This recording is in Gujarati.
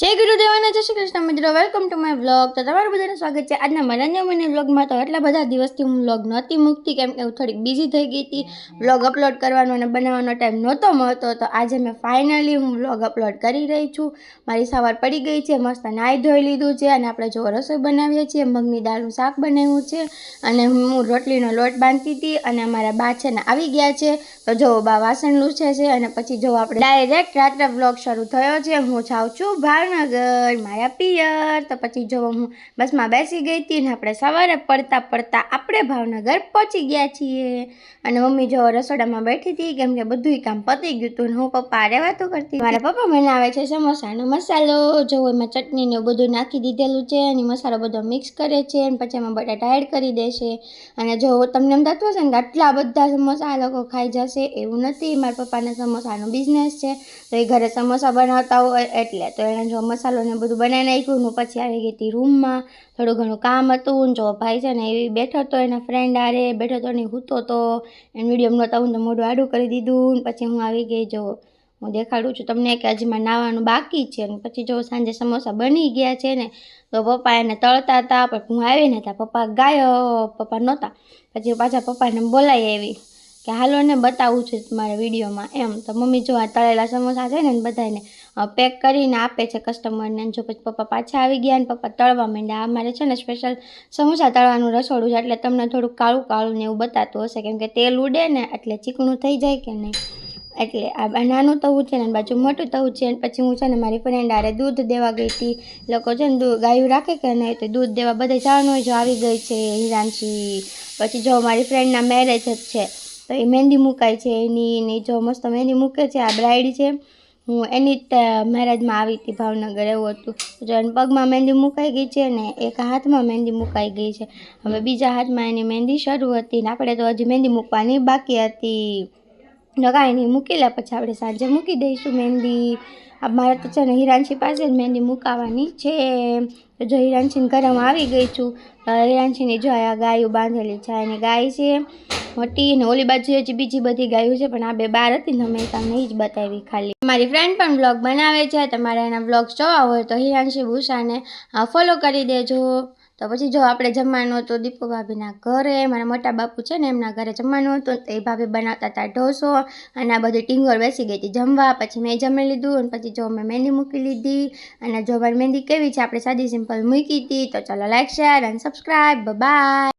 જય ગુરુદેવ અને જય શ્રી કૃષ્ણ મિત્રો, વેલકમ ટુ માય વ્લોગ. તો તમારું બધાનું સ્વાગત છે આજના મારા ન્યૂ મિની વ્લોગમાં. તો એટલા બધા દિવસથી હું વ્લોગ નહોતી મૂકતી કેમ કે હું થોડીક બિઝી થઈ ગઈ હતી. વ્લોગ અપલોડ કરવાનો અને બનાવવાનો ટાઈમ નહોતો મળતો. તો આજે મેં ફાઇનલી હું વ્લોગ અપલોડ કરી રહી છું. મારી સવાર પડી ગઈ છે, મસ્ત નાહી ધોઈ લીધું છે અને આપણે જો રસોઈ બનાવીએ છીએ. મગની દાળનું શાક બનાવ્યું છે અને હું રોટલીનો લોટ બાંધતી હતી અને અમારા બા છે ને આવી ગયા છે. તો જો બા વાસણ લૂછે છે અને પછી જો આપણે ડાયરેક્ટ રાત્રે વ્લોગ શરૂ થયો છે. હું જાઉં છું ભાવનગર, મારા પિયર. તો પછી જો હું બસમાં બેસી ગઈ હતી ને આપણે સવારે પડતા આપણે ભાવનગર પહોંચી ગયા છીએ. અને મમ્મી જો રસોડામાં બેઠી હતી કેમ કે બધું કામ પતી ગયું હતું ને હું પપ્પા હારે વાતો કરતી. મારા પપ્પા બનાવે છે સમોસાનો મસાલો. જો એમાં ચટણી ને બધું નાખી દીધેલું છે અને મસાલો બધો મિક્સ કરે છે અને પછી એમાં બટાટા એડ કરી દેશે. અને જો તમને એમ થતું હશે ને કે આટલા બધા સમોસા આ લોકો ખાઈ જશે, એવું નથી. મારા પપ્પાના સમોસાનો બિઝનેસ છે તો એ ઘરે સમોસા બનાવતા હોય એટલે. તો એને જો મસાલો ને બધું બનાવી નાખ્યું. હું પછી આવી ગઈ હતી રૂમમાં, થોડું ઘણું કામ હતું. જો ભાઈ છે ને એ બેઠો હતો એના ફ્રેન્ડ આરે બેઠો હતો ને હૂતો તો એને વિડીયો નહોતા હું તો મોઢું આડું કરી દીધું. પછી હું આવી ગઈ. જો હું દેખાડું છું તમને કે હજી મારે નાવાનું બાકી છે. અને પછી જો સાંજે સમોસા બની ગયા છે ને તો પપ્પા એને તળતા હતા પણ હું આવી ને હતા પપ્પા ગાયો, પપ્પા નહોતા. પછી પાછા પપ્પાને બોલાવી આવી કે હાલો ને બતાવું છું મારા વિડીયોમાં એમ. તો મમ્મી જો આ તળેલા સમોસા છે ને બધાને પેક કરીને આપે છે કસ્ટમરને. જો પછી પપ્પા પાછા આવી ગયા ને પપ્પા તળવા માંડ્યા. અમારે છે ને સ્પેશિયલ સમોસા તળવાનું રસોડું છે એટલે તમને થોડુંક કાળું કાળું ને એવું બતાતું હશે કેમ કે તેલ ઉડે ને એટલે ચીકણું થઈ જાય કે નહીં. એટલે આ નાનું તવું છે ને બાજુ મોટું તવું છે. અને પછી હું છે ને મારી ફ્રેન્ડ આરે દૂધ દેવા ગઈ હતી. લોકો છે ને ગાયું રાખે કે નહીં તો દૂધ દેવા બધે જવાનું હોય. જો આવી ગઈ છે હિરાંશી. પછી જો મારી ફ્રેન્ડના મેરેજ જ છે તો એ મહેંદી મુકાય છે એની જો મસ્ત મહેંદી મૂકે છે. આ બ્રાઇડ છે, હું એની મેરેજમાં આવી હતી ભાવનગર, એવું હતું. જો એને પગમાં મહેંદી મુકાઈ ગઈ છે ને એક હાથમાં મહેંદી મુકાઈ ગઈ છે. હવે બીજા હાથમાં એની મહેંદી શરૂ હતી ને આપણે તો હજી મહેંદી મૂકવાની બાકી હતી. કાંઈ નહીં, મૂકી લે પછી આપણે સાંજે મૂકી દઈશું મહેંદી. મારે તો છે ને હિરાંશી પાસે જ મહેંદી મુકાવાની છે. તો જો હિરાંશીને ઘરમાં આવી ગઈ છું. હિરાંશીની જો આ ગાયું બાંધેલી છે. એની ગાય છે મોટી ને ઓલી બાજુ હજી બીજી બધી ગાયું છે પણ આ બે બાર હતી ને મેં તમને એ જ બતાવી ખાલી. મારી ફ્રેન્ડ પણ વ્લોગ બનાવે છે. તમારે એના વ્લોગ્સ જોવા હોય તો હિરાંશી ભૂષાને ફોલો કરી દેજો. તો પછી જો આપણે જમવાનું હતું દીપુ ભાભીના ઘરે, મારા મોટા બાપુ છે ને એમના ઘરે જમવાનું હતું. તો એ ભાભી બનાવતા હતા ઢોસો અને આ બધી ટીંગર બેસી ગઈ હતી જમવા. પછી મેં જમી લીધું અને પછી જો મેં મહેંદી મૂકી લીધી. અને જો મારી મહેંદી કેવી છે આપણે સાદી સિમ્પલ મૂકી હતી. તો ચાલો લાઈક, શેર અને સબસ્ક્રાઈબ. બાય.